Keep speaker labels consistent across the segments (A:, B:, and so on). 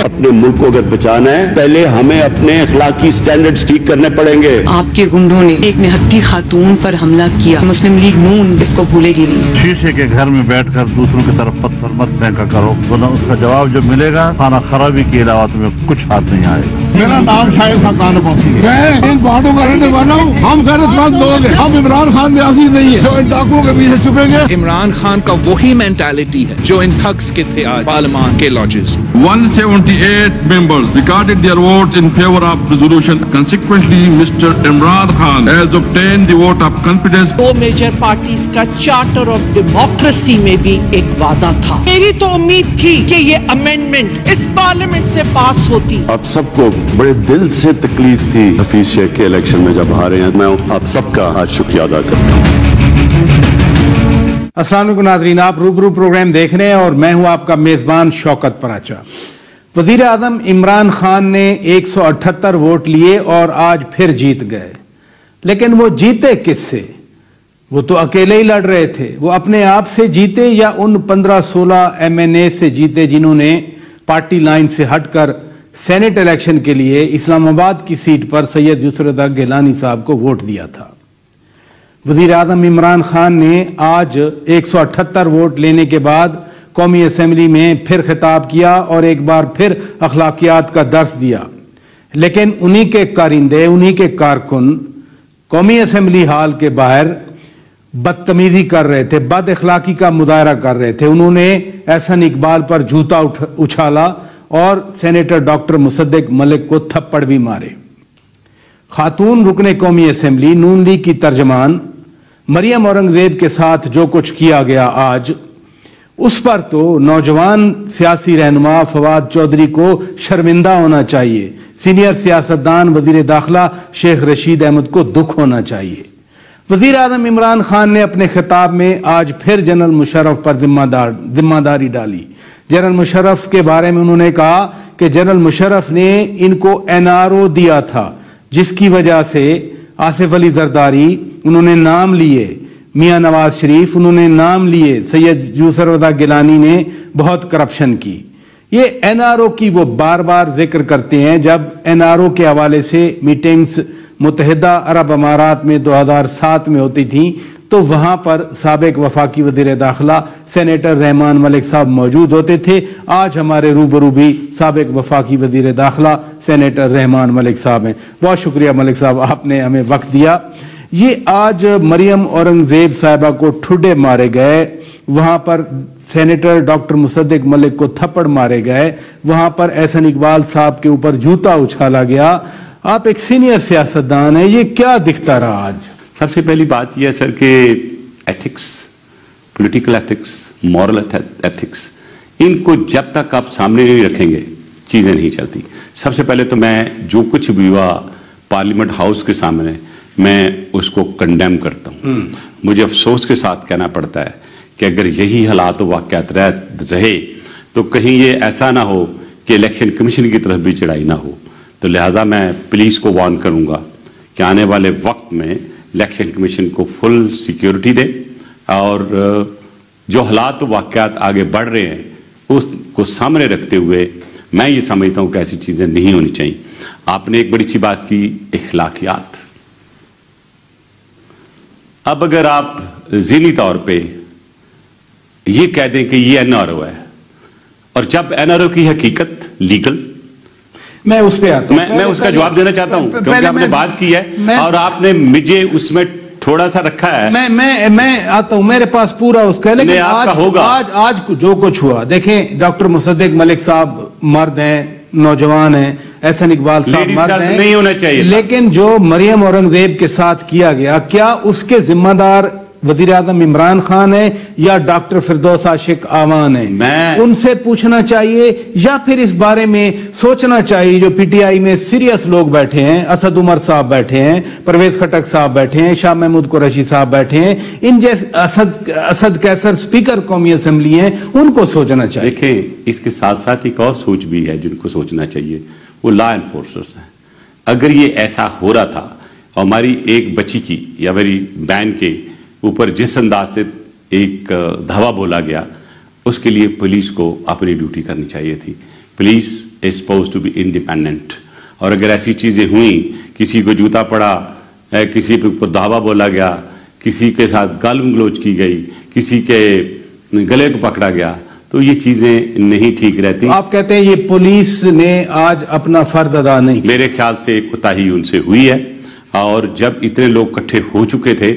A: अपने मुल्क को अगर बचाना है, पहले हमें अपने अखलाकी स्टैंडर्ड्स ठीक करने पड़ेंगे।
B: आपके गुंडों ने एक निहत्ती खातून पर हमला किया, मुस्लिम लीग नून इसको भूलेगी नहीं।
C: शीशे के घर में बैठकर दूसरों की तरफ पत्थर मत फेंका करो, वरना उसका जवाब जो मिलेगा खाना खराबी के अलावा तुम्हें कुछ हाथ नहीं आएगा।
D: मेरा नाम शाहिद खान बसी है, मैं इन बातों का रहने वाला हूँ। हम गैरतमंद लोग हैं, हम इमरान खान न्यासी नहीं है जो इन डाकुओं के पीछे छुपेंगे।
E: इमरान खान का वही मेंटालिटी है जो इन थग्स के थे आज पार्लियामेंट के lodges.
F: 178 members recorded their votes in favor of resolution. Consequently, Mr. Imran Khan has obtained the vote of confidence.
G: दो मेजर पार्टीज का चार्टर ऑफ डेमोक्रेसी में भी एक वादा था। मेरी तो उम्मीद थी कि ये अमेंडमेंट इस पार्लियामेंट से पास होती।
A: आप सबको बड़े दिल से तकलीफ थी हफीज शेख के इलेक्शन में जब हारे हैं। मैं आप सबका आज शुक्रिया अदा करता हूँ।
H: अस्सलाम वालेकुम नाज़रीन, आप रूबरू प्रोग्राम देख रहे हैं और मैं हूं आपका मेजबान शौकत पराचा। वजीर आजम इमरान खान ने 178 वोट लिए और आज फिर जीत गए, लेकिन वो जीते किससे? वो तो अकेले ही लड़ रहे थे। वो अपने आप से जीते या उन 15-16 MNA से जीते जिन्होंने पार्टी लाइन से हटकर सेनेट इलेक्शन के लिए इस्लामाबाद की सीट पर सैयद यूसुफ रज़ा गिलानी साहब को वोट दिया था। वजीर आजम इमरान खान ने आज 178 वोट लेने के बाद कौमी असेंबली में फिर खिताब किया और एक बार फिर अखलाकियात का दर्स दिया, लेकिन उन्हीं के कारिंदे, उन्हीं के कारकुन कौमी असेंबली हॉल के बाहर बदतमीजी कर रहे थे, बद अखलाकी का मुजाहरा कर रहे थे। उन्होंने एहसन इकबाल पर जूता उछाला और सेनेटर डॉक्टर मुसद्दिक मलिक को थप्पड़ भी मारे। खातून रुकने कौमी असेंबली नून लीग की तर्जमान मरियम औरंगजेब के साथ जो कुछ किया गया आज, उस पर तो नौजवान सियासी रहनुमा फवाद चौधरी को शर्मिंदा होना चाहिए। सीनियर सियासतदान वजीर दाखिला शेख रशीद अहमद को दुख होना चाहिए। वजीर आजम इमरान खान ने अपने खिताब में आज फिर जनरल मुशर्रफ पर जिम्मेदारी डाली। जनरल मुशर्रफ के बारे में उन्होंने कहा कि जनरल मुशर्रफ ने इनको NRO दिया था, जिसकी वजह से आसिफ अली जरदारी उन्होंने नाम लिए, मियां नवाज शरीफ उन्होंने नाम लिए, सैयद यूसुफ रज़ा गिलानी ने बहुत करप्शन की। ये NRO की वो बार बार जिक्र करते हैं। जब NRO के हवाले से मीटिंग्स मुत्तहिदा अरब अमारात में 2007 में होती थी तो वहां पर साबिक वफाकी वजीर दाखिला सेनेटर रहमान मलिक साहब मौजूद होते थे। आज हमारे रूबरू भी साबिक वफाकी वजीर दाखिला सेनेटर रहमान मलिक साहब हैं। बहुत शुक्रिया मलिक साहब, आपने हमें वक्त दिया। ये आज मरियम औरंगजेब साहिबा को ठुड्डे मारे गए, वहां पर सेनेटर डॉक्टर मुसद्दिक मलिक को थप्पड़ मारे गए, वहां पर एहसन इकबाल साहब के ऊपर जूता उछाला गया। आप एक सीनियर सियासतदान हैं, ये क्या दिखता रहा आज?
I: सबसे पहली बात यह है सर कि ethics, political ethics, moral ethics, इनको जब तक आप सामने नहीं रखेंगे चीजें नहीं चलती। सबसे पहले तो मैं जो कुछ भी हुआ पार्लियामेंट हाउस के सामने मैं उसको कंडेम करता हूँ। मुझे अफसोस के साथ कहना पड़ता है कि अगर यही हालात वाक़यात रहे तो कहीं ये ऐसा ना हो कि इलेक्शन कमीशन की तरफ भी चढ़ाई ना हो। तो लिहाजा मैं पुलिस को वार्न करूंगा कि आने वाले वक्त में इलेक्शन कमीशन को फुल सिक्योरिटी दे और जो हालात वाक़यात आगे बढ़ रहे हैं उसको सामने रखते हुए मैं ये समझता हूँ कि ऐसी चीज़ें नहीं होनी चाहिए। आपने एक बड़ी सी बात की, अखलाकियात। अब अगर आप ज़हनी तौर पे ये कह दें कि ये NRO है और जब NRO की हकीकत लीगल,
H: मैं उस पे आता हूं,
I: मैं उसका जवाब देना चाहता हूं क्योंकि आपने बात की है और आपने मुझे उसमें थोड़ा सा रखा है।
H: मैं आता हूं, मेरे पास पूरा उसका है, लेकिन आज जो कुछ हुआ, देखें डॉक्टर मुसद्दिक मलिक साहब मर्द हैं, नौजवान हैं, एहसन इकबाल साहब मर्द हैं,
I: नहीं होना चाहिए।
H: लेकिन जो मरियम औरंगजेब के साथ किया गया, क्या उसके जिम्मेदार वजीर आजम इमरान खान है या डॉक्टर फिरदौस आशिक आवान है? उनसे पूछना चाहिए या फिर इस बारे में सोचना चाहिए जो PTI में सीरियस लोग बैठे हैं, असद उमर साहब बैठे हैं, परवेज खटक साहब बैठे हैं, शाह महमूद कुरैशी साहब बैठे हैं, इन जैसे असद कैसर स्पीकर कौमी असेंबली हैं, उनको सोचना चाहिए।
I: देखें, इसके साथ साथ एक और सोच भी है जिनको सोचना चाहिए, वो लॉ एनफोर्सर्स हैं। अगर ये ऐसा हो रहा था और हमारी एक बच्ची की या मेरी बहन के ऊपर जिस अंदाज से एक धावा बोला गया, उसके लिए पुलिस को अपनी ड्यूटी करनी चाहिए थी, police is suppose to be independent. और अगर ऐसी चीजें हुई, किसी को जूता पड़ा, किसी पे दावा बोला गया, किसी के साथ गालम गलोच की गई, किसी के गले को पकड़ा गया, तो ये चीजें नहीं ठीक रहती।
H: आप कहते हैं ये पुलिस ने आज अपना फर्ज अदा नहीं किया?
I: मेरे ख्याल से कोताही उनसे हुई है, और जब इतने लोग इकट्ठे हो चुके थे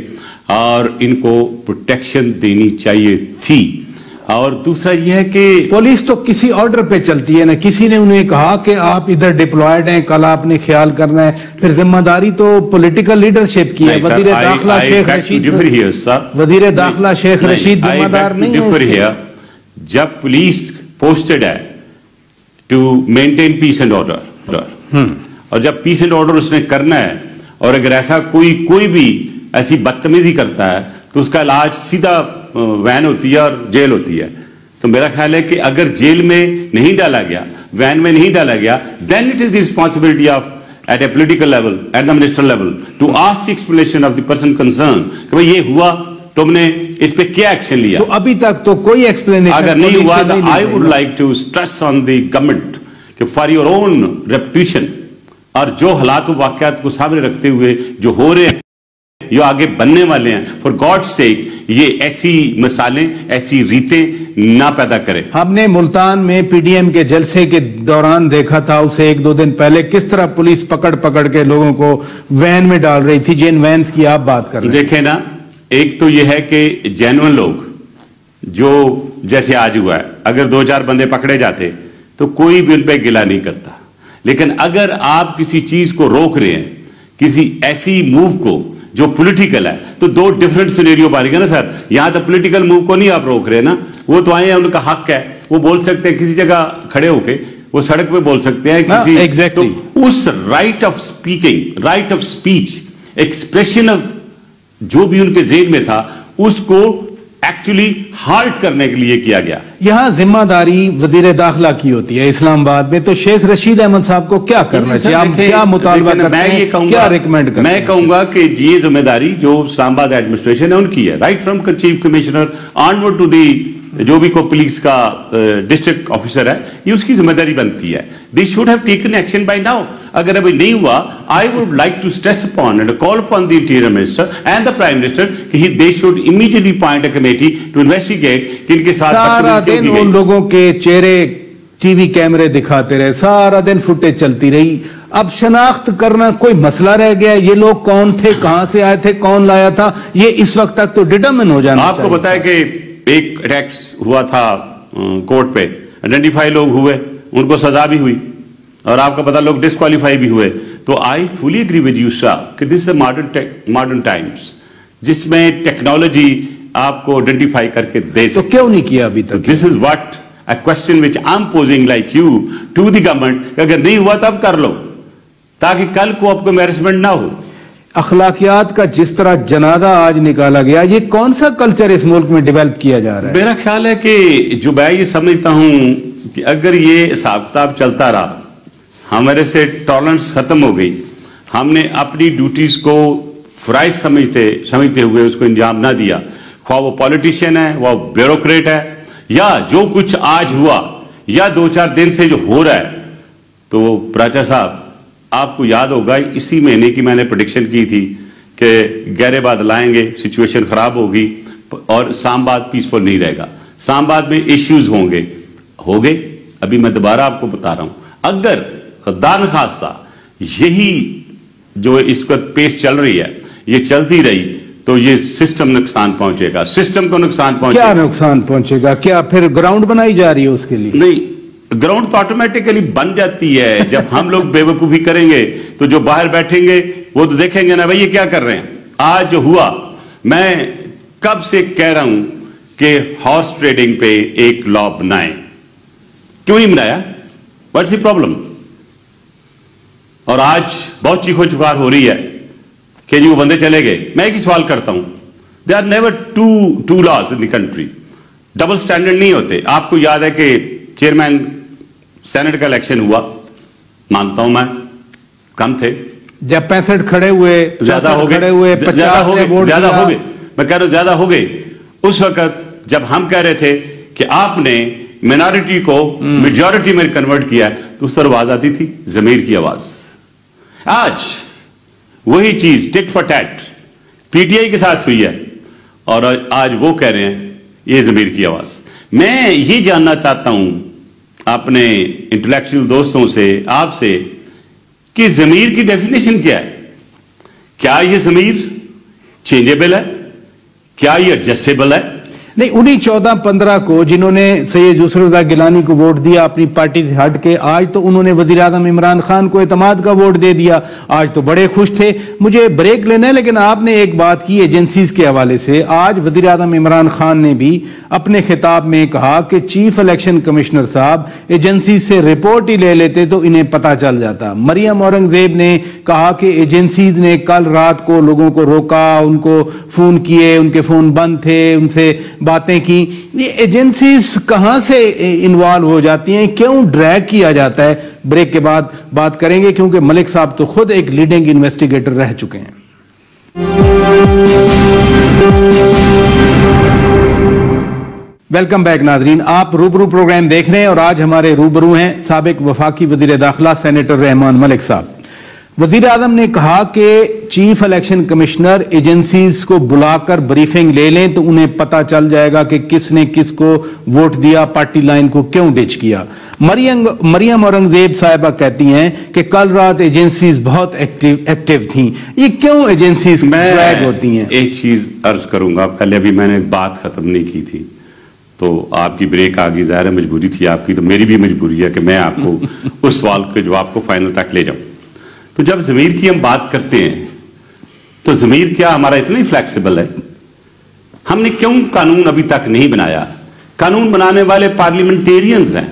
I: और इनको प्रोटेक्शन देनी चाहिए थी। और दूसरा यह है कि
H: पुलिस तो किसी ऑर्डर पे चलती है ना, किसी ने उन्हें कहा कि आप इधर डिप्लॉयड हैं, कल आपने ख्याल करना है, फिर जिम्मेदारी तो पॉलिटिकल लीडरशिप की है। वजीर दाखिला शेख रशीद जिम्मेदार नहीं है।
I: जब पुलिस पोस्टेड है to maintain peace and order, और जब पीस एंड ऑर्डर उसने करना है, और अगर ऐसा कोई भी ऐसी बदतमीजी करता है तो उसका इलाज सीधा वैन होती है और जेल होती है। तो मेरा ख्याल है कि अगर जेल में नहीं डाला गया, वैन में नहीं डाला गया, then it is the responsibility of at a political level, at the ministerial level, to ask explanation of the person concern कि भाई ये हुआ, तुमने इस पे क्या एक्शन लिया।
H: तो अभी तक तो कोई एक्सप्लेनेशन
I: अगर नहीं हुआ तो I would like to stress on the government कि फॉर योर ओन रेपुटेशन, और जो हालात वाकयात को सामने रखते हुए जो हो रहे हैं, जो आगे बनने वाले हैं, फॉर गॉड्स सेक ये ऐसी मिसालें, ऐसी रीतें ना पैदा करें।
H: हमने मुल्तान में पीडीएम के जलसे के दौरान देखा था, उसे 1-2 दिन पहले, किस तरह पुलिस पकड़ के लोगों को वैन में डाल रही थी, जिन वैन्स की आप बात कर रहे हैं।
I: देखें ना, एक तो यह है कि जेन्युइन लोग जो जैसे आज हुआ है, अगर 2-4 बंदे पकड़े जाते तो कोई भी उन पर गिला नहीं करता। लेकिन अगर आप किसी चीज को रोक रहे हैं, किसी ऐसी मूव को जो पॉलिटिकल है, तो 2 डिफरेंट सिनेरियो बनेगा ना सर। यहां तो पॉलिटिकल मूव को नहीं आप रोक रहे ना, वो तो आए हैं, उनका हक है, वो बोल सकते हैं किसी जगह खड़े होके, वो सड़क पे बोल सकते हैं किसी
H: exactly.
I: तो उस right of speaking, right of speech, expression of जो भी उनके जेल में था, उसको एक्चुअली हाल्ट करने के लिए किया गया।
H: यहां जिम्मेदारी वजीर दाखिला की होती है इस्लामाबाद में, तो शेख रशीद अहमद साहब को क्या करना चाहिए? आप क्या मुतालबा करते हैं, क्या रिकमेंड करते हैं?
I: मैं कहूंगा कि ये जिम्मेदारी जो इस्लामाबाद एडमिनिस्ट्रेशन है उनकी है, right from chief commissioner onward to the जो भी को पुलिस का डिस्ट्रिक्ट ऑफिसर है, ये उसकी जिम्मेदारी बनती है। They should have taken action by now. अगर अभी नहीं हुआ, I would like to stress upon and call upon the interior minister and the prime minister कि they should immediately appoint a committee to investigate कि इनके साथ
H: सारा दिन उन लोगों के चेहरे टीवी कैमरे दिखाते रहे, सारा दिन फुटेज चलती रही। अब शनाख्त करना कोई मसला रह गया? ये लोग कौन थे, कहां से आए थे, कौन लाया था, ये इस वक्त तक तो डिटरमिन हो जाना।
I: आपको पता है कि एक अटैक्स हुआ था कोर्ट पे, आइडेंटिफाई लोग हुए, उनको सजा भी हुई, और आपका पता लोग डिस्क्वालीफाई भी हुए। तो I fully agree with you sir कि दिस इज मॉडर्न टाइम्स, जिसमें टेक्नोलॉजी आपको आइडेंटिफाई करके दे।
H: तो क्यों नहीं किया अभी तक?
I: This is what a question which I am posing like you to the government. अगर नहीं हुआ तब कर लो, ताकि कल को आपको एम्बैरेसमेंट ना हो।
H: अखलाकियात का जिस तरह जनाजा आज निकाला गया, ये कौन सा कल्चर इस मुल्क में डेवलप किया जा रहा है?
I: मेरा ख्याल है कि जो मैं ये समझता हूं कि अगर ये हिसाब किताब चलता रहा, हमारे से टॉलरेंस खत्म हो गई, हमने अपनी ड्यूटीज को फराइज समझते हुए उसको इंजाम ना दिया, ख्वाह वो पॉलिटिशियन है, वो ब्यूरोक्रेट है, या जो कुछ आज हुआ या 2-4 दिन से जो हो रहा है, तो पराचा साहब आपको याद होगा इसी महीने की मैंने प्रेडिक्शन की थी कि गहरे बादल आएंगे, सिचुएशन खराब होगी और इस्लामाबाद पीसफुल नहीं रहेगा, इस्लामाबाद में इश्यूज होंगे। हो गए। अभी मैं दोबारा आपको बता रहा हूं, अगर खुदा न खास्ता यही जो इस वक्त पेश चल रही है ये चलती रही, तो ये सिस्टम नुकसान पहुंचेगा, सिस्टम को नुकसान पहुंचेगा।
H: क्या नुकसान पहुंचेगा? क्या फिर ग्राउंड बनाई जा रही है उसके लिए?
I: नहीं, ग्राउंड तो ऑटोमेटिकली बन जाती है। जब हम लोग बेवकूफी करेंगे तो जो बाहर बैठेंगे वो तो देखेंगे ना भाई ये क्या कर रहे हैं। आज जो हुआ, मैं कब से कह रहा हूं कि हॉर्स ट्रेडिंग पे एक लॉ बनाएं, क्यों नहीं बनाया? What's the problem? और आज बहुत चीखो चुकार हो रही है कि जी वो बंदे चले गए। मैं एक ही सवाल करता हूं, they are never two laws in the country, double standard नहीं होते। आपको याद है कि चेयरमैन सेनेट का इलेक्शन हुआ, मानता हूं मैं, कम थे,
H: जब 65 खड़े हुए,
I: ज्यादा हो गए,
H: 50
I: ज्यादा हो गए, मैं कह रहा हूं ज्यादा हो गए। उस वक्त जब हम कह रहे थे कि आपने मिनॉरिटी को मेजॉरिटी में कन्वर्ट किया है, तो उस तरह आवाज आती थी जमीर की आवाज। आज वही चीज टिट फॉर टैट पीटीआई के साथ हुई है और आज वो कह रहे हैं ये जमीर की आवाज। मैं ये जानना चाहता हूं अपने इंटेलेक्चुअल दोस्तों से, आपसे, कि जमीर की डेफिनेशन क्या है? क्या ये जमीर चेंजेबल है? क्या ये एडजस्टेबल है?
H: नहीं, उन्हीं 14-15 को जिन्होंने सैयद यूसुफ रज़ा गिलानी को वोट दिया अपनी पार्टी से हट के, आज तो उन्होंने वजीर आज़म इमरान खान को एतमाद का वोट दे दिया, आज तो बड़े खुश थे। मुझे ब्रेक लेना है, लेकिन आपने एक बात की एजेंसीज के हवाले से। आज वजीर आज़म इमरान खान ने भी अपने खिताब में कहा कि चीफ इलेक्शन कमिश्नर साहब एजेंसी से रिपोर्ट ही ले लेते तो इन्हें पता चल जाता। मरियम औरंगजेब ने कहा कि एजेंसीज ने कल रात को लोगों को रोका, उनको फोन किए, उनके फोन बंद थे, उनसे बातें की। ये एजेंसीज कहां से इन्वॉल्व हो जाती हैं, क्यों ड्रैग किया जाता है? ब्रेक के बाद बात करेंगे, क्योंकि मलिक साहब तो खुद एक लीडिंग इन्वेस्टिगेटर रह चुके हैं। वेलकम बैक नाजरीन, आप रूबरू प्रोग्राम देख रहे हैं और आज हमारे रूबरू हैं साबिक वफाकी वजीर दाखिला सेनेटर रहमान मलिक साहब। वजीर आजम ने कहा कि चीफ इलेक्शन कमिश्नर एजेंसीज को बुलाकर ब्रीफिंग ले लें तो उन्हें पता चल जाएगा कि किसने किसको वोट दिया, पार्टी लाइन को क्यों डिच किया। मरियम औरंगजेब साहिबा कहती हैं कि कल रात एजेंसीज बहुत एक्टिव थीं। ये क्यों एजेंसीज ड्रैग होती हैं?
I: एक चीज अर्ज करूंगा, पहले अभी मैंने बात खत्म नहीं की थी तो आपकी ब्रेक आ गई, ज़ाहिर है मजबूरी थी आपकी, तो मेरी भी मजबूरी है कि मैं आपको उस सवाल के जवाब को फाइनल तक ले जाऊं। तो जब ज़मीर की हम बात करते हैं तो ज़मीर क्या हमारा इतना ही फ्लेक्सिबल है? हमने क्यों कानून अभी तक नहीं बनाया? कानून बनाने वाले पार्लियामेंटेरियंस हैं,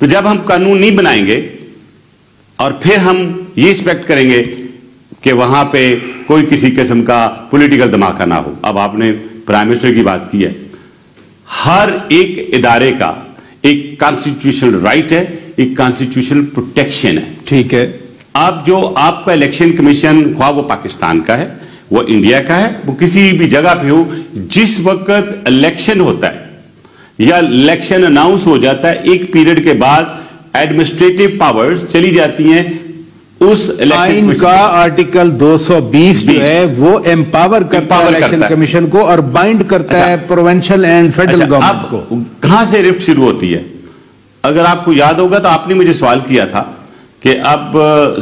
I: तो जब हम कानून नहीं बनाएंगे और फिर हम ये एक्सपेक्ट करेंगे कि वहां पे कोई किसी किस्म का पॉलिटिकल धमाका ना हो। अब आपने प्राइम मिनिस्टर की बात की है, हर एक इदारे का एक कॉन्स्टिट्यूशनल राइट है, एक कॉन्स्टिट्यूशनल प्रोटेक्शन है। ठीक है, आप जो आपका इलेक्शन कमीशन, ख्वाह वो पाकिस्तान का है, वो इंडिया का है, वो किसी भी जगह पे हो, जिस वक्त इलेक्शन होता है या इलेक्शन अनाउंस हो जाता है, एक पीरियड के बाद एडमिनिस्ट्रेटिव पावर्स चली जाती हैं उस
H: इलेक्शन का। आर्टिकल 220 जो है वो एम्पावर करता है इलेक्शन कमीशन को और बाइंड करता है प्रोविंशियल एंड फेडरल गवर्नमेंट को।
I: कहां से रिफ्ट शुरू होती है? अगर आपको याद होगा तो आपने मुझे सवाल किया था कि अब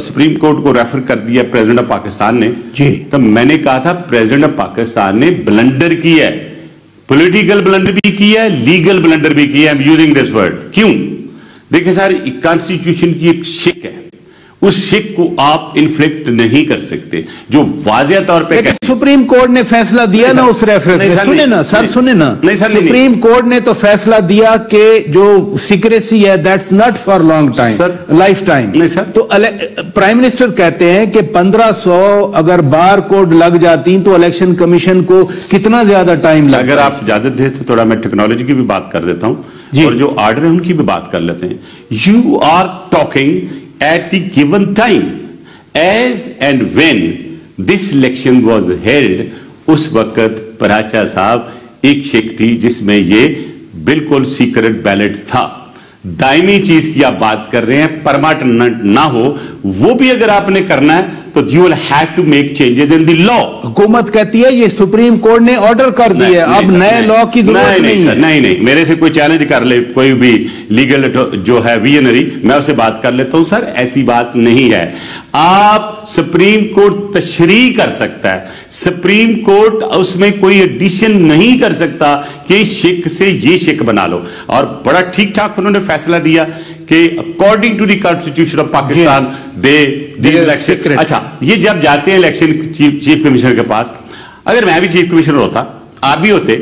I: सुप्रीम कोर्ट को रेफर कर दिया प्रेसिडेंट ऑफ पाकिस्तान ने जी, तब मैंने कहा था प्रेसिडेंट ऑफ पाकिस्तान ने ब्लंडर किया है, पॉलिटिकल ब्लंडर भी किया है, लीगल ब्लंडर भी किया है। I am using this word. क्यों? देखिए सर, कॉन्स्टिट्यूशन की एक शिक है, उस शिक को आप इन्फ्लिक्ट नहीं कर सकते, जो वाज़ेह तौर पे
H: सुप्रीम कोर्ट ने फैसला दिया ना उस रेफरेंस में। सुने ना सर, सुने ना, सुप्रीम कोर्ट ने तो फैसला दिया कि जो सीक्रेसी है that's not for long time, life time. तो प्राइम मिनिस्टर कहते हैं कि 1500 अगर बार कोड लग जाती तो इलेक्शन कमीशन को कितना ज्यादा टाइम लगता।
I: अगर आप इजाजत दे तो थोड़ा मैं टेक्नोलॉजी की भी बात कर देता हूं और जो ऑर्डर है उनकी भी बात कर लेते हैं। You are talking at the given time, as and when this election was held, उस वक्त पराचा साहब एक शिक थी जिसमें ये बिल्कुल सीक्रेट बैलेट था। दायमी चीज की आप बात कर रहे हैं, परमानेंट ना हो, वो भी अगर आपने करना है तो you will have to make changes in the law.
H: हुकूमत कहती है ये सुप्रीम कोर्ट ने ऑर्डर कर दिया, अब नए लॉ की जरूरत नहीं है।
I: नहीं, मेरे से कोई चैलेंज कर ले, कोई भी लीगल जो है विजनरी, मैं उससे बात कर लेता हूं। सर ऐसी बात नहीं है, आप सुप्रीम कोर्ट तशरीह कर सकता है, सुप्रीम कोर्ट उसमें कोई एडिशन नहीं कर सकता कि शिक से ये शिक बना लो। और बड़ा ठीक ठाक उन्होंने फैसला दिया कि according to the constitution of Pakistan the election. अच्छा, ये जब जाते हैं इलेक्शन चीफ कमिश्नर के पास, अगर मैं भी चीफ कमिश्नर होता, आप भी होते,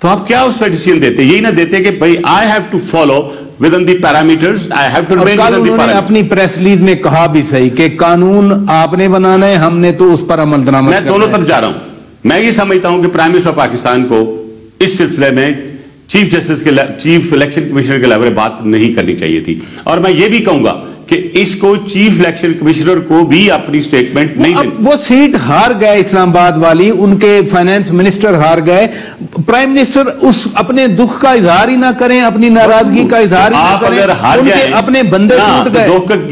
I: तो आप क्या उस पर डिसीजन देते? यही ना देते कि भाई I have to follow within the parameters, I have to remain within the parameters।
H: अपनी प्रेस रिलीज में कहा भी सही कि कानून आपने बनाना है, हमने तो उस पर अमल दरामद।
I: मैं दोनों तरफ जा रहा हूं। मैं ये समझता हूं कि प्राइम मिनिस्टर पाकिस्तान को इस सिलसिले में चीफ इलेक्शन कमिश्नर के लेवल बात नहीं करनी चाहिए थी। और मैं ये भी कहूंगा कि इसको चीफ इलेक्शन कमिश्नर को भी अपनी स्टेटमेंट नहीं देनी।
H: वो सीट हार गए इस्लामाबाद वाली, उनके फाइनेंस मिनिस्टर हार गए, प्राइम मिनिस्टर उस अपने दुख का इजहार ही ना करें, अपनी नाराजगी का इजहार ही ना
I: आप
H: करें,
I: अगर हार
H: उनके
I: जाएं,
H: अपने बंदे टूट गए।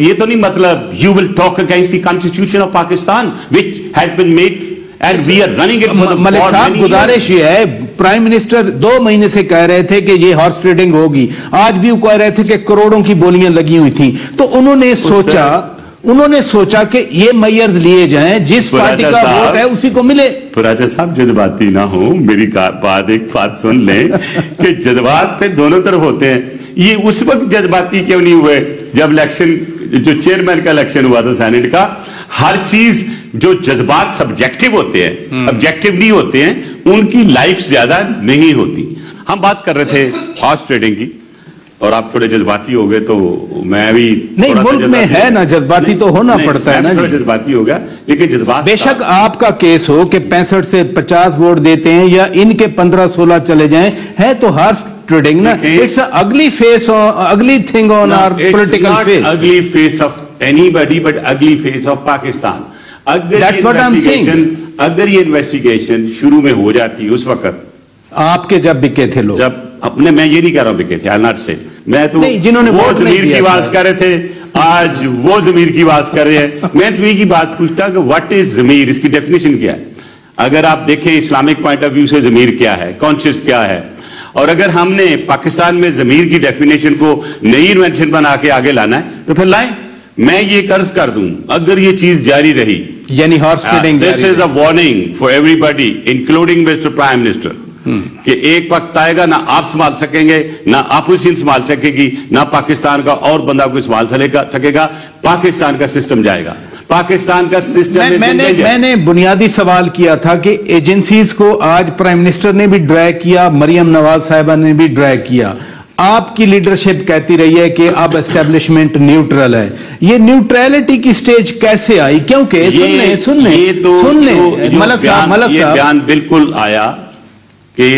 I: ये तो नहीं मतलब you will talk against the constitution of Pakistan which has been made and we are running it for the
H: Malik साहब गुजारिश ये है, प्राइम मिनिस्टर 2 महीने से कह रहे थे कि ये हॉर्स ट्रेडिंग होगी, आज भी वो कह रहे थे कि करोड़ों की बोलियां लगी हुई थी, तो उन्होंने सोचा कि ये मेयर्स लिए जाएं, जिस पार्टी का वोट है उसी को मिले।
I: राजा साहब जज्बाती ना हो, मेरी एक बात सुन लें कि जज्बात पे दोनों तरफ होते हैं। ये उस वक्त जज्बाती क्यों नहीं हुए जब इलेक्शन, जो चेयरमैन का इलेक्शन हुआ था सेनेट का, हर चीज जो जज्बात सब्जेक्टिव होते हैं, ऑब्जेक्टिव नहीं होते हैं, उनकी लाइफ ज्यादा नहीं होती। हम बात कर रहे थे हॉर्स ट्रेडिंग की और आप थोड़े जज्बाती हो गए, तो मैं भी
H: नहीं, मुल्क में है ना जज्बाती, तो होना पड़ता है ना,
I: थोड़ा जज्बाती हो गया, लेकिन जज्बात
H: बेशक आपका केस हो कि 65 से 50 वोट देते हैं या इनके 15-16 चले जाएं, है तो हॉर्स ट्रेडिंग ना, it's ugly face, ugly thing on our political face,
I: ugly face of anybody but ugly face of Pakistan. अगर ये इन्वेस्टिगेशन शुरू में हो जाती उस वक्त,
H: आपके जब बिके थे लोग,
I: जब अपने, मैं ये नहीं कह रहा हूं बिके थे, आई नॉट से, मैं तो
H: जिन्होंने
I: वो जमीर की बात कर रहे थे, आज वो जमीर की बात कर रहे हैं। मैं तो की बात पूछता कि व्हाट इज जमीर, इसकी डेफिनेशन क्या है? अगर आप देखें इस्लामिक पॉइंट ऑफ व्यू से जमीर क्या है, कॉन्शियस क्या है, और अगर हमने पाकिस्तान में जमीर की डेफिनेशन को नई इन्वेंशन बना के आगे लाना है तो फिर लाएं। मैं ये कर्ज कर दूं, अगर ये चीज जारी रही,
H: यानी horse trading,
I: this is a warning for everybody including mister prime minister, कि एक वक्त आएगा ना आप संभाल सकेंगे, ना अपोजिशन संभाल सकेगी, ना पाकिस्तान का और बंदा कोई संभाल सकेगा, पाकिस्तान का सिस्टम जाएगा, पाकिस्तान का सिस्टम।
H: मैंने बुनियादी सवाल किया था कि एजेंसीज को आज प्राइम मिनिस्टर ने भी ड्रैग किया, मरियम नवाज साहिबा ने भी ड्रैग किया, आपकी लीडरशिप कहती रही है कि अब एस्टेब्लिशमेंट न्यूट्रल है। ये न्यूट्रलिटी की स्टेज कैसे आई? क्योंकि सुनने मलक साहब
I: बयान बिल्कुल आया कि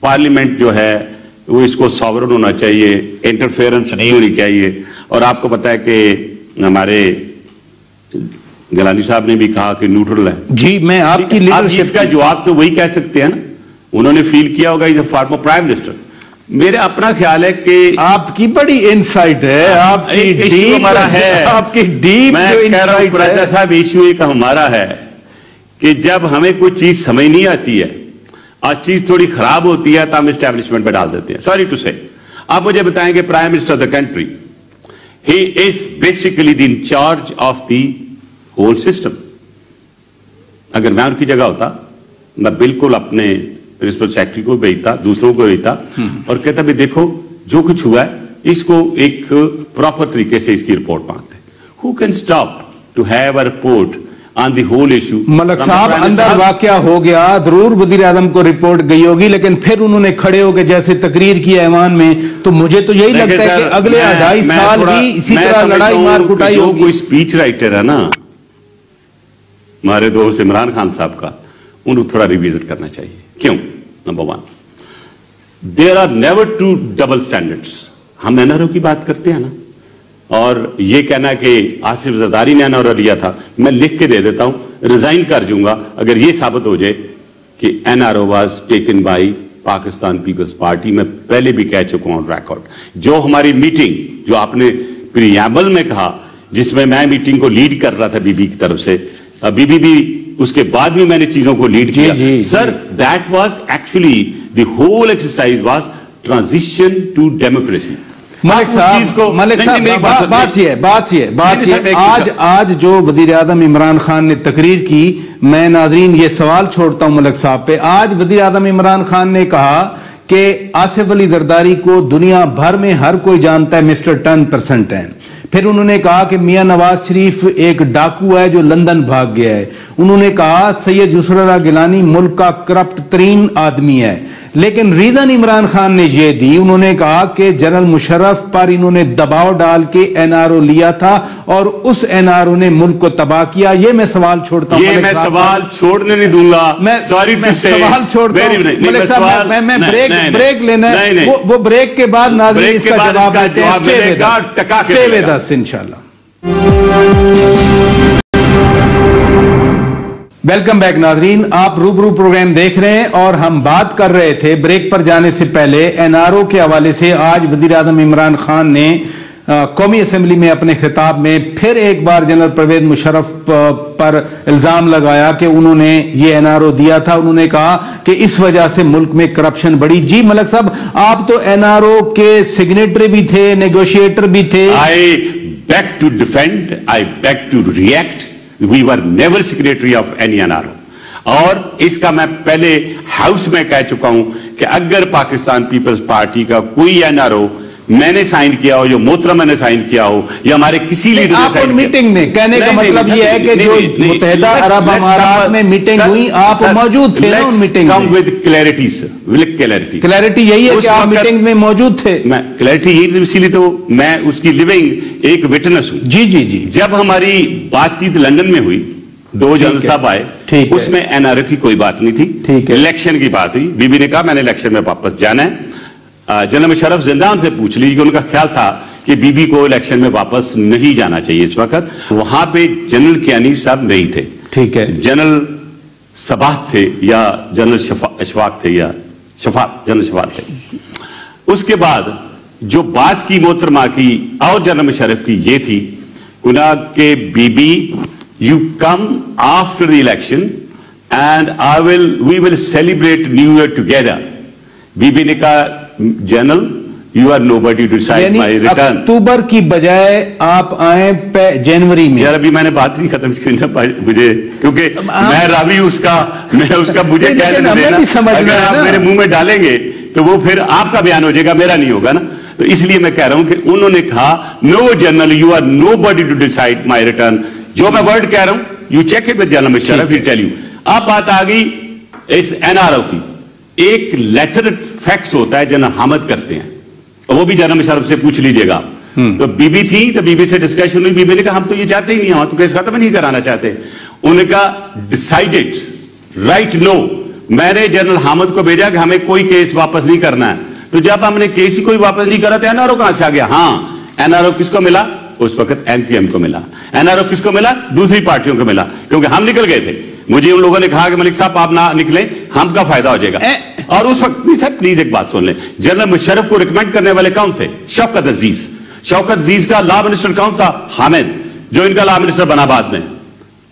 I: पार्लियामेंट जो है वो इसको सॉवरन होना चाहिए, इंटरफेरेंस नहीं होनी चाहिए, और आपको पता है कि हमारे गलानी साहब ने भी कहा कि न्यूट्रल है।
H: जी, मैं आपकी लीडरशिप,
I: इसका जवाब तो वही कह सकते हैं ना, उन्होंने फील किया होगा, is a former prime minister. मेरा अपना ख्याल है कि
H: आपकी बड़ी इनसाइट है, आपकी डीप
I: हमारा है,
H: आपकी डीप
I: मैं कह रहा हूं राजा साहब, इश्यू एक हमारा है कि जब हमें कोई चीज समझ नहीं आती है, आज चीज थोड़ी खराब होती है तो हम एस्टैब्लिशमेंट में डाल देते हैं। सॉरी टू से, आप मुझे बताएंगे prime minister of the country, he is basically the incharge of the whole system. अगर मैं उनकी जगह होता, मैं बिल्कुल अपने प्रिंसिपल सेक्रेटरी को भेजता, दूसरों को भेजता और कहता भी देखो जो कुछ हुआ है इसको एक प्रॉपर तरीके से इसकी रिपोर्ट मांगते हैं। Who can stop to have a report on the whole issue?
H: Malik साहब, अंदर वाकया हो गया, जरूर वजीर आजम को रिपोर्ट गई होगी, लेकिन फिर उन्होंने खड़े होकर जैसे तकरीर की ऐवान में, तो मुझे तो यही लगता है कि अगले 2.5 साल भी इसी तरह लड़ाई मार कुटाई होगी।
I: कोई स्पीच राइटर है ना हमारे दोस्त इमरान खान साहब का, उनको थोड़ा रिविजिट करना चाहिए। क्यों? Number 1, there are never two double standards. हम एनआरओ की बात करते हैं ना, और ये कहना कि आसिफ जरदारी ने एनआरओ लिया था, मैं लिख के दे देता हूं, रिजाइन कर दूंगा अगर ये साबित हो जाए कि NRO was taken by Pakistan Peoples Party. मैं पहले भी कह चुका हूं रिकॉर्ड। जो हमारी मीटिंग, जो आपने प्रीएम्बल में कहा, जिसमें मैं मीटिंग को लीड कर रहा था बीबी की तरफ से, बीबी भी उसके बाद भी मैंने चीजों को लीड किया। Sir, that was actually the whole exercise was transition to democracy.
H: Malik साहब, बात ये आज जो वजीर आजम इमरान खान ने तकरीर की, मैं नाजरीन ये सवाल छोड़ता हूं मलिक साहब पे। आज वजीर आजम इमरान खान ने कहा कि आसिफ अली जरदारी को दुनिया भर में हर कोई जानता है मिस्टर 10% है। फिर उन्होंने कहा कि मियां नवाज शरीफ एक डाकू है जो लंदन भाग गया है। उन्होंने कहा सैयद यूसुफ अल्लाह गिलानी मुल्क का करप्ट तरीन आदमी है। लेकिन रीजन इमरान खान ने ये दी, उन्होंने कहा कि जनरल मुशर्रफ पर इन्होंने दबाव डाल के एनआरओ लिया था और उस एनआरओ ने मुल्क को तबाह किया। ये मैं सवाल छोड़ता हूं।
I: ये मैं सवाल छोड़ने नहीं दूंगा।
H: मैं सवाल छोड़ता हूं मलिक साहब, मैं ब्रेक लेना है, वो ब्रेक के बाद नाज़रीन इसका जवाब देते हैं। स्टे विद अस इंशाल्लाह। वेलकम बैक नाज़रीन, आप रूबरू प्रोग्राम देख रहे हैं और हम बात कर रहे थे ब्रेक पर जाने से पहले एनआरओ के हवाले से। आज वज़ीर आज़म इमरान खान ने कौमी असेंबली में अपने खिताब में फिर एक बार जनरल परवेज मुशर्रफ पर इल्जाम लगाया कि उन्होंने ये एनआरओ दिया था। उन्होंने कहा कि इस वजह से मुल्क में करप्शन बढ़ी। जी मलिक साहब, आप तो एनआरओ के सिग्नेटरी भी थे, नेगोशिएटर भी थे।
I: I back to defend, I back to react. We were never secretary of any NRO। और इसका मैं पहले हाउस में कह चुका हूं कि अगर पाकिस्तान पीपल्स पार्टी का कोई NRO मैंने साइन किया हो, जो मोहतरम मैंने साइन किया हो, या हमारे किसी लीडर ने साइन किया,
H: मीटिंग में कहने का मतलब ये है कि जो मुत्तहिदा अरब अमारात में मीटिंग हुई, आप मौजूद थे ना उन मीटिंग में।
I: With clarity sir, with
H: clarity यही है कि आप मीटिंग में मौजूद थे।
I: मैं क्लैरिटी यही, इसीलिए तो मैं उसकी लिविंग एक विटनेस हूं।
H: जी जी जी।
I: जब हमारी बातचीत लंदन में हुई, 2 जनरल साहब आए, उसमें एनआरओ की कोई बात नहीं थी, इलेक्शन की बात हुई। बीबी ने कहा मैंने इलेक्शन में वापस जाना है। जनरल मुशर्रफ जिंदान से पूछ लीजिए कि उनका ख्याल था कि बीबी को इलेक्शन में वापस नहीं जाना चाहिए इस वक्त। वहां पे जनरल कियानी साहब नहीं थे,
H: ठीक है,
I: जनरल सबात थे या जनरल अशफाक थे या जनरल शफाक थे। उसके बाद जो बात की मोहतरमा की और जनरल मुशर्रफ की ये थी कि BB you come after the election and we will celebrate new year together. BB ने कहा general you are nobody to decide my return.
H: अक्टूबर की बजाय आप आए जनवरी में।
I: यार अभी मैंने बात नहीं खत्म की ना मुझे, क्योंकि मैं रावी उसका मुझे कह देना। अगर आप मेरे मुंह में डालेंगे तो वो फिर आपका बयान हो जाएगा, मेरा नहीं होगा ना। तो इसलिए मैं कह रहा हूं कि उन्होंने कहा no general you are nobody to decide my return. जो मैं वर्ड कह रहा हूं you check it with general Musharraf, he tell you. अब बात आ गई इस एनआरओ की। एक लेटर फैक्स होता है जनरल हामिद करते हैं, और वो भी जनरल मुशर्रफ से पूछ लीजिएगा। तो बीबी थी, तो बीबी से डिस्कशन हुई। बीबी ने कहा हम तो ये चाहते ही नहीं, हम तो केस खत्म नहीं कराना चाहते। उन्होंने कहा डिसाइडेड राइट नो। मैंने जनरल हामिद को भेजा कि हमें कोई केस वापस नहीं करना है। तो जब हमने केस ही कोई वापस नहीं करा तो एनआरओ कहां से आ गया? हाँ, एनआरओ किसको मिला? उस वक्त एनपीएम को मिला। एनआरओ किसको मिला? दूसरी पार्टियों को मिला, क्योंकि हम निकल गए थे। मुझे उन लोगों ने कहा कि मलिक साहब आप ना निकले, हमका फायदा हो जाएगा। और उस वक्त नहीं साहब प्लीज एक बात सुन लें, जनरल मुशर्रफ को रिकमेंड करने वाले कौन थे? शौकत अजीज। शौकत अजीज का लॉ मिनिस्टर कौन था? हामिद, जो इनका लॉ मिनिस्टर बना बाद में,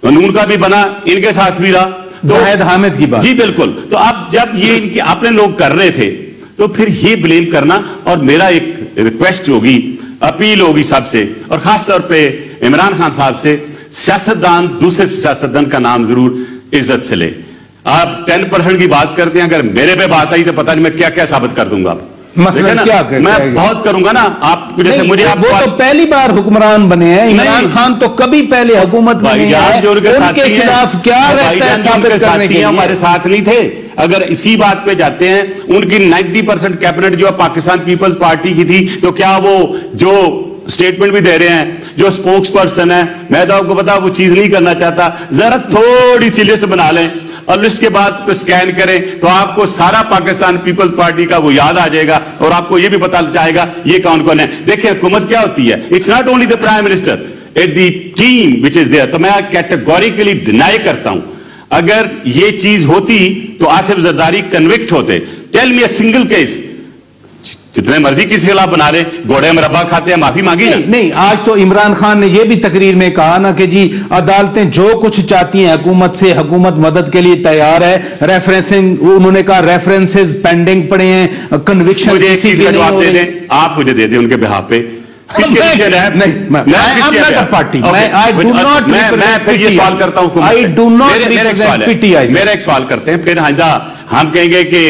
I: नून का भी बना, इनके साथ भी रहा।
H: तो हामिद की बात।
I: जी बिल्कुल। तो अब जब ये इनके अपने लोग कर रहे थे तो फिर ये ब्लेम करना। और मेरा एक रिक्वेस्ट होगी, अपील होगी सबसे, और खासतौर पर इमरान खान साहब से, सियासतदान दूसरे सियासतदान का नाम जरूर इज्जत से ले। आप 10% की बात करते हैं, अगर मेरे पे बात आई तो पता नहीं मैं क्या क्या साबित कर दूंगा।
H: मतलब क्या
I: मैं बहुत करूंगा ना। आप जैसे मुझे आप
H: वो तो पहली बार हुक्मरान बने हैं। इमरान खान तो कभी पहले हुकूमत में नहीं आए। उनके खिलाफ क्या रहता है साबित करने के लिए?
I: हमारे साथ नहीं थे। अगर इसी बात पे जाते हैं, उनकी 90% कैबिनेट जो पाकिस्तान पीपल्स पार्टी की थी, तो क्या वो जो स्टेटमेंट भी दे रहे हैं, जो स्पोक्स पर्सन है, मैं तो आपको बता वो चीज नहीं करना चाहता। जरा थोड़ी सी लिस्ट बना लें और लिस्ट के बाद स्कैन करें तो आपको सारा पाकिस्तान पीपल्स पार्टी का वो याद आ जाएगा, और आपको ये भी पता जाएगा ये कौन कौन है। देखिए हुकूमत क्या होती है, it's not only the prime minister, it's the team which is there. तो मैं कैटेगोरिकली डिनाई करता हूं, अगर ये चीज होती तो आसिफ जरदारी कन्विक्ट होते। Tell me a single case. जितने मर्जी किसी खिलाफ बना रहे, घोड़े मरबा खाते हैं, माफी मांगी ना।
H: नहीं, आज तो इमरान खान ने यह भी तकरीर में कहा ना कि जी अदालतें जो कुछ चाहती हैं हुकूमत से, हुकूमत मदद के लिए तैयार है। रेफरेंसिंग, उन्होंने कहा रेफरेंसेस पेंडिंग पड़े हैं, कन्विक्शन।
I: मुझे एक चीज का जवाब दे दें, आप मुझे दे दें उनके बिहाफ पे।
H: मैं फिर ये सवाल करता हूं,
I: मेरा एक सवाल करते हैं, फिर हम कहेंगे कि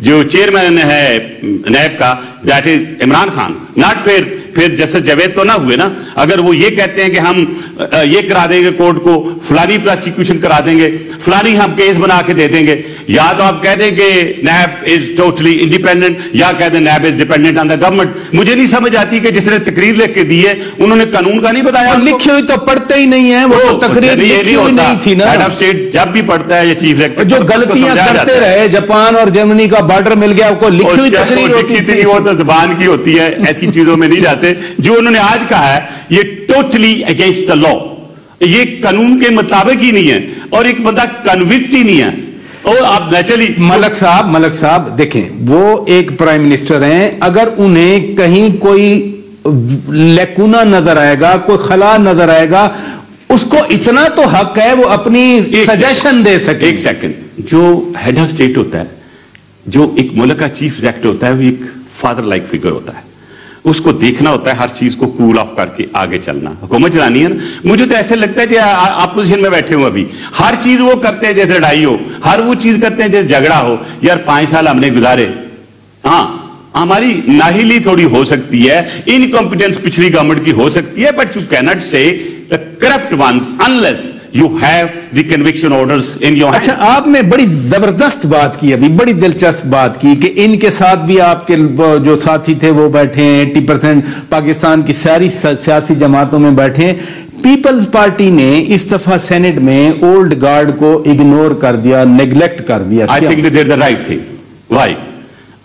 I: जो चेयरमैन है नैब का, that is Imran Khan, not फिर जस्टिस जावेद तो ना हुए ना। अगर वो ये कहते हैं कि हम ये करा देंगे कोर्ट को, फलानी प्रोसिक्यूशन करा देंगे, फलानी हम केस बना के दे देंगे, या तो आप कह दें कि नैब इज टोटली इंडिपेंडेंट, या कह दें NAB is dependent on the government. मुझे नहीं समझ आती कि जिसने तकरीर लिख के दी है उन्होंने कानून का नहीं बताया।
H: लिखी हुई तो पढ़ते ही नहीं है, वो तकरीर लिखी हुई नहीं थी ना।
I: हेड ऑफ स्टेट जब भी पढ़ता है या चीफ सेक्रेटरी
H: जो गलतियां करते रहे, जापान और जर्मनी का बॉर्डर मिल गया, वो लिखी हुई तकरीर होती थी,
I: वो तो जुबान की होती है, ऐसी चीजों में नहीं जाते। जो उन्होंने आज कहा है ये टोटली अगेंस्ट द लॉ, ये कानून के मुताबिक ही नहीं है, और एक बंदा कन्विक्ट ही नहीं है। और आप नेचुरली
H: मलक साहब देखें, वो एक प्राइम मिनिस्टर हैं, अगर उन्हें कहीं कोई लेकुना नजर आएगा, कोई खला नजर आएगा, उसको इतना तो हक है वो अपनी सजेशन दे सके।
I: एक सेकंड, जो हेड ऑफ स्टेट होता है, जो एक मुल्क का चीफ एग्जीक्यूटिव होता है, वो एक फादर लाइक फिगर होता है। उसको देखना होता है हर चीज को कूल ऑफ करके आगे चलना, हुकूमत चलानी है ना। मुझे तो ऐसे लगता है कि अपोजिशन में बैठे हो अभी, हर चीज वो करते हैं जैसे लड़ाई हो, हर वो चीज करते हैं जैसे झगड़ा हो। यार 5 साल हमने गुजारे, हाँ हमारी नाहिली थोड़ी हो सकती है, इनकॉम्पिटेंस पिछली गवर्नमेंट की हो सकती है, but you cannot say the corrupt ones unless you have the conviction orders in your.
H: अच्छा, आपने बड़ी जबरदस्त बात की, अभी बड़ी दिलचस्प बात की कि इनके साथ भी आपके जो साथी थे वो बैठे हैं, 80% पाकिस्तान की सारी सियासी जमातों में बैठे हैं। पीपल्स पार्टी ने इस दफा सेनेट में ओल्ड गार्ड को इग्नोर कर दिया, नेग्लेक्ट कर दिया।
I: I think they did the right thing. Why?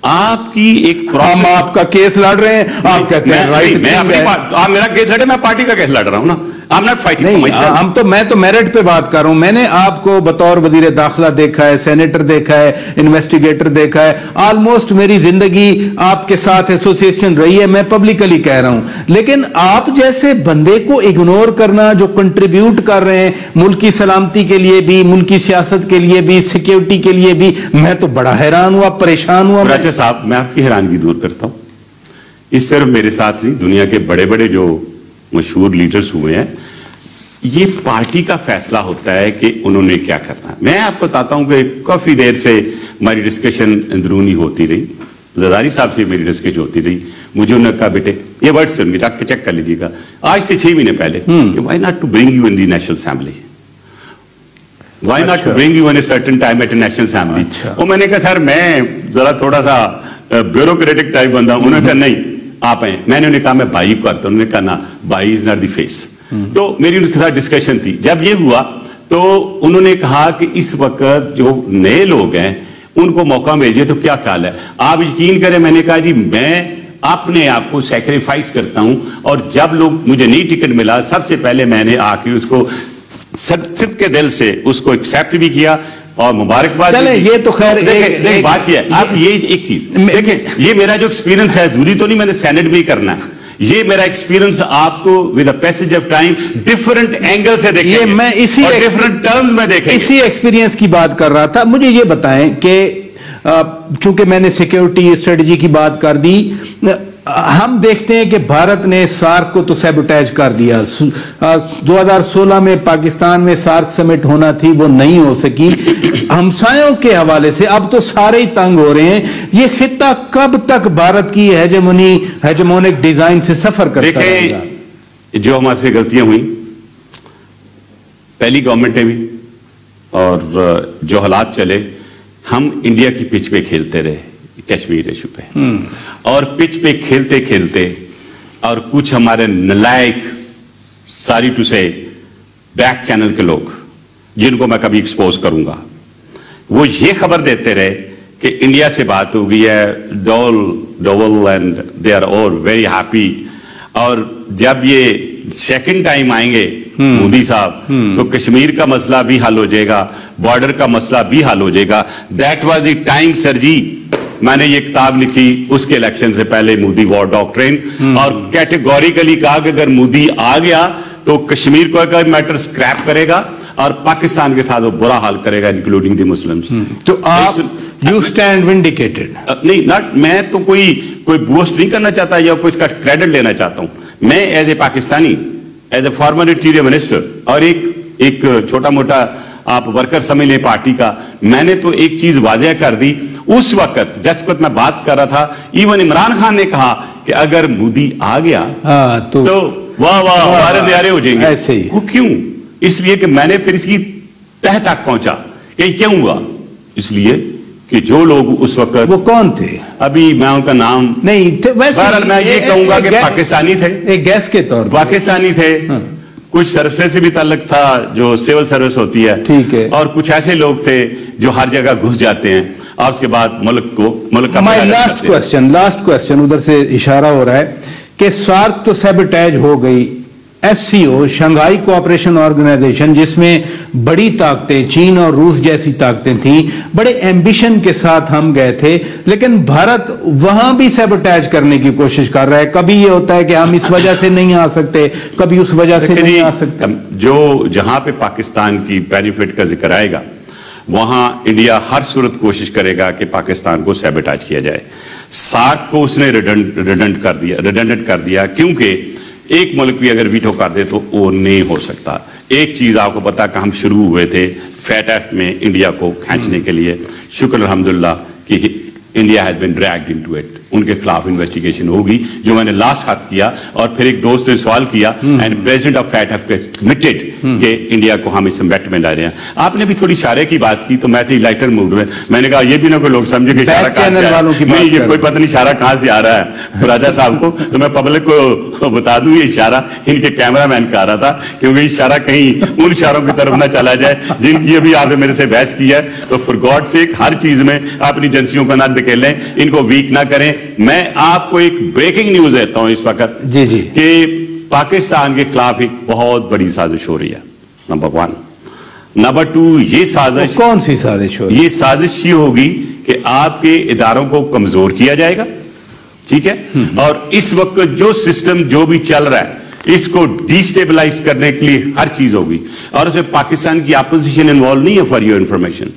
I: आपकी एक
H: हम आपका केस लड़ रहे हैं, आप कहते हैं राइट।
I: आप मेरा केस लड़े, मैं पार्टी का केस लड़ रहा हूं ना। I'm not fighting for myself.
H: मैं तो मेरिट पे बात कर रहा हूं। मैंने आपको बतौर वजीर दाखिला देखा है, सेनेटर देखा है, इन्वेस्टिगेटर देखा है, ऑलमोस्ट मेरी जिंदगी आपके साथ एसोसिएशन रही है, मैं पब्लिकली कह रहा हूं। लेकिन आप जैसे बंदे को इग्नोर करना, जो कंट्रीब्यूट कर रहे हैं मुल्क की सलामती के लिए भी, मुल्क की सियासत के लिए भी, सिक्योरिटी के लिए भी, मैं तो बड़ा हैरान हुआ, परेशान हुआ।
I: राजा साहब, मैं आपकी हैरानगी दूर करता हूं। इस सिर्फ मेरे साथ नहीं, दुनिया के बड़े बड़े जो मशहूर लीडर्स हुए हैं, ये पार्टी का फैसला होता है कि उन्होंने क्या करना है। मैं आपको बताता हूं कि काफी देर से हमारी डिस्कशन अंदरूनी होती रही, जरदारी साहब से मेरी डिस्कशन होती रही। मुझे उन्होंने कहा बेटे ये वर्ड सुन के चेक कर लीजिएगा, आज से 6 महीने पहले, why not to bring you in the national assembly, why not to bring you in a certain time at a national assembly. और मैंने कहा सर मैं जरा थोड़ा सा ब्यूरोक्रेटिक टाइप बंदा हूं। उन्होंने कहा नहीं आप हैं। मैंने उन्हें कहा मैं भाई को करता हूं। उन्होंने कहा ना, भाई इज नॉट द फेस। तो मेरी उनके साथ डिस्कशन थी। जब ये हुआ तो उन्होंने कहा कि इस वक्त जो नए लोग हैं उनको मौका मिल जाए तो क्या ख्याल है। आप यकीन करें, मैंने कहा जी मैं अपने आप को सैक्रिफाइस करता हूं, और जब लोग मुझे नहीं टिकट मिला, सबसे पहले मैंने आके उसको सख्त के दिल से उसको एक्सेप्ट भी किया और मुबारकबाद।
H: चले ये तो खैर
I: देख बात ये है। आप ये एक चीज देखें, ये मेरा जो एक्सपीरियंस है, जरूरी तो नहीं मैंने सेनेट में ही करना है, ये मेरा एक्सपीरियंस आपको with the passage of time different angle से देखेंगे,
H: ये मैं इसी
I: डिफरेंट टर्म्स में देखेंगे।
H: इसी एक्सपीरियंस की बात कर रहा था। मुझे ये बताएं कि चूंकि मैंने सिक्योरिटी स्ट्रेटजी की बात कर दी, हम देखते हैं कि भारत ने सार्क को तो सैबोटेज कर दिया। 2016 में पाकिस्तान में सार्क समिट होना थी, वो नहीं हो सकी। हमसायों के हवाले से अब तो सारे ही तंग हो रहे हैं। ये खित्ता कब तक भारत की हेजेमोनिक डिजाइन से सफर करता रहेगा?
I: जो हमारे गलतियां हुई पहली गवर्नमेंटें भी, और जो हालात चले, हम इंडिया की पिच पे खेलते रहे कश्मीर इशू पे, और पिच पे खेलते खेलते, और कुछ हमारे नलायक सारी टू से बैक चैनल के लोग, जिनको मैं कभी एक्सपोज करूंगा, वो ये खबर देते रहे कि इंडिया से बात हो गई है, Doval and they are all very happy. और जब ये सेकंड टाइम आएंगे मोदी साहब, तो कश्मीर का मसला भी हल हो जाएगा, बॉर्डर का मसला भी हल हो जाएगा। That was the time sir ji. मैंने ये किताब लिखी उसके इलेक्शन से पहले, मोदी वॉर डॉक्ट्रिन, और कैटेगोरिकली कहा कि अगर मोदी आ गया तो कश्मीर को मैटर स्क्रैप करेगा और पाकिस्तान के साथ वो बुरा हाल करेगा, इंक्लूडिंग द मुस्लिम्स।
H: तो आप यू स्टैंड विंडिकेटेड?
I: नहीं, नॉट, मैं तो कोई बोस्ट नहीं करना चाहता या कोई इसका क्रेडिट लेना चाहता हूं। मैं as a Pakistani, as a former interior minister, और एक छोटा मोटा आप वर्कर समझ लें पार्टी का, मैंने तो एक चीज वादे कर दी उस वक्त जिस वक्त मैं बात कर रहा था। इवन इमरान खान ने कहा कि अगर मोदी आ गया तो वाह वाह हमारे न्यारे हो जाएंगे,
H: ऐसे ही।
I: वो क्यों? इसलिए कि मैंने फिर इसकी तह तक पहुंचा कि क्यों हुआ, इसलिए कि जो लोग उस वक्त,
H: वो कौन थे?
I: अभी मैं उनका नाम
H: नहीं थे, वैसे
I: बहरहाल मैं ये कहूंगा कि पाकिस्तानी थे,
H: एक गैस के तौर पर
I: पाकिस्तानी थे, कुछ सरसे से भी ताल्लुक था जो सिविल सर्विस होती है,
H: ठीक है,
I: और कुछ ऐसे लोग थे जो हर जगह घुस जाते हैं और उसके बाद मुल्क का
H: माय लास्ट क्वेश्चन उधर से इशारा हो रहा है कि सार्क तो सैबोटेज हो गई, SCO शंघाई कोऑपरेशन ऑर्गेनाइजेशन जिसमें बड़ी ताकतें चीन और रूस जैसी ताकतें थीं, बड़े एम्बिशन के साथ हम गए थे, लेकिन भारत वहां भी सैबोटेज करने की कोशिश कर रहा है। कभी ये होता है कि हम इस वजह से नहीं आ सकते, कभी उस वजह से नहीं आ सकते।
I: जो जहां पे पाकिस्तान की बेनिफिट का जिक्र आएगा वहां इंडिया हर सूरत कोशिश करेगा कि पाकिस्तान को सैबोटेज किया जाए। सार्क को उसने रिडंडेंट कर दिया क्योंकि एक मुल्क भी अगर वीटो कर दे तो वो नहीं हो सकता। एक चीज आपको पता कि हम शुरू हुए थे FATF में इंडिया को खींचने के लिए, शुक्र अल्हम्दुलिल्लाह कि India has been dragged into it, उनके खिलाफ इन्वेस्टिगेशन होगी, जो मैंने लास्ट खत किया और फिर एक दोस्त ने सवाल किया and president of FATF committed कि इंडिया को हम इस बैट में ला रहे हैं। आपने भी थोड़ी इशारे की बात की तो मैं से लाइटर मूड में मैंने कहा ये भी ना कोई लोग समझे कि इशारा कहां से आ रहा है, नहीं ये कोई पता नहीं इशारा कहां से आ रहा है राजा साहब को, तो मैं पब्लिक को बता दूं ये इशारा इनके कैमरामैन का आ रहा था, क्योंकि इशारा कहीं उन इशारों की तरफ ना चला जाए जिनकी अभी आपने मेरे से बहस की है। तो फॉर गॉड सेक हर चीज में अपनी एजेंसियों का ना धकेलें, इनको वीक ना करें। मैं आपको एक ब्रेकिंग न्यूज देता हूं इस वक्त
H: जी
I: कि पाकिस्तान के खिलाफ एक बहुत बड़ी साजिश हो रही है, नंबर 1। नंबर 2, ये साजिश
H: कौन सी साजिश होगी?
I: ये साजिश ये होगी कि आपके इदारों को कमजोर किया जाएगा, ठीक है, और इस वक्त जो सिस्टम जो भी चल रहा है इसको डिस्टेबलाइज करने के लिए हर चीज होगी, और उसमें पाकिस्तान की अपोजिशन इन्वॉल्व नहीं है। फॉर योर इंफॉर्मेशन,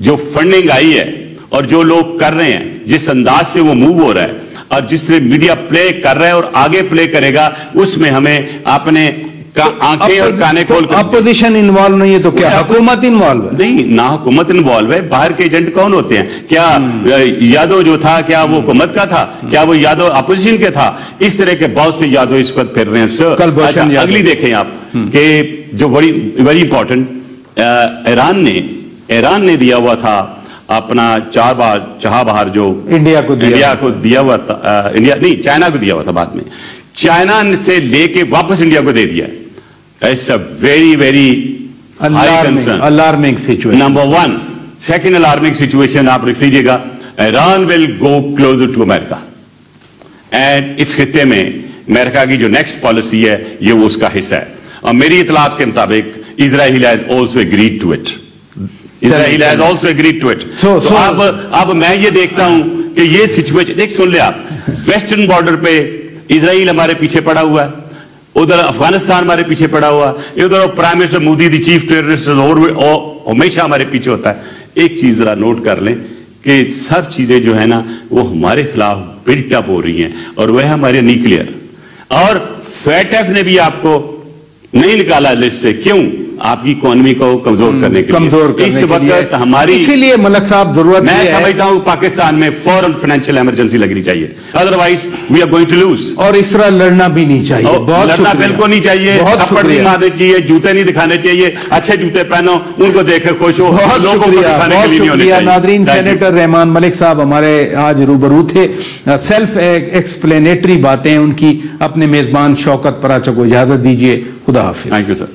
I: जो फंडिंग आई है और जो लोग कर रहे हैं, जिस अंदाज से वो मूव हो रहा है और जिस तरह मीडिया प्ले कर रहा है और आगे प्ले करेगा, उसमें हमें अपने आंखें और काने खोल कर।
H: अपोजिशन इन्वॉल्व नहीं है तो क्या हुकूमत इन्वॉल्व है?
I: नहीं, ना हुकूमत इन्वॉल्व है, बाहर के एजेंट कौन होते हैं? क्या यादव जो था क्या वो हुकूमत का था? क्या वो यादव अपोजिशन के था? इस तरह के बहुत से यादव इस वक्त फिर रहे हैं सर। अच्छा, अगली देखें आप कि जो वेरी इंपॉर्टेंट, ईरान ने दिया हुआ था अपना चाबहार जो इंडिया को दिया हुआ था, इंडिया नहीं चाइना को दिया हुआ था, बाद में चाइना से लेके वापस इंडिया को दे दिया। It's a very very high concern,
H: alarming situation.
I: Number 1। Second alarming situation आप लिख लीजिएगा, Iran will go closer to America, and इस खिते में अमेरिका की जो नेक्स्ट पॉलिसी है ये वो उसका हिस्सा है। और मेरी इतलात के मुताबिक Israel has also agreed to it, Israel has also agreed to it. तो अब मैं ये देखता हूं कि ये सिचुएशन देख, सुन ले आप, वेस्टर्न बॉर्डर पे इजराइल हमारे पीछे पड़ा हुआ है, उधर अफगानिस्तान हमारे पीछे पड़ा हुआ है, उधर प्राइम मिनिस्टर मोदी दी चीफ टेररिस्ट और हमेशा हमारे पीछे होता है। एक चीज जरा नोट कर लें कि सब चीजें जो है ना वो हमारे खिलाफ बिल्टअप हो रही हैं, और वह हमारे न्यूक्लियर, और FATF ने भी आपको नहीं निकाला लिस्ट से, क्यों? आपकी इकोनॉमी को कमजोर करने के लिए। इस वक्त हमारी,
H: इसीलिए मलक साहब जरूरत
I: मैं समझता हूं पाकिस्तान में फौरन फाइनेंशियल इमरजेंसी लगनी चाहिए, otherwise we are going to lose.
H: और इस तरह लड़ना भी नहीं चाहिए,
I: लड़ना बिल्कुल नहीं चाहिए, थप्पड़ नहीं मारने चाहिए, जूते नहीं दिखाने चाहिए, अच्छे जूते पहनो, उनको देख खुश हो, लोगों को दिखाने के लिए नहीं होने चाहिए।
H: नादरीन, सेनेटर रहमान मलिक साहब हमारे आज रूबरू थे, सेल्फ एक्सप्लेनेटरी बातें उनकी, अपने मेजबान शौकत पराचा को इजाजत दीजिए, खुदा हाफिज।
I: Thank you sir.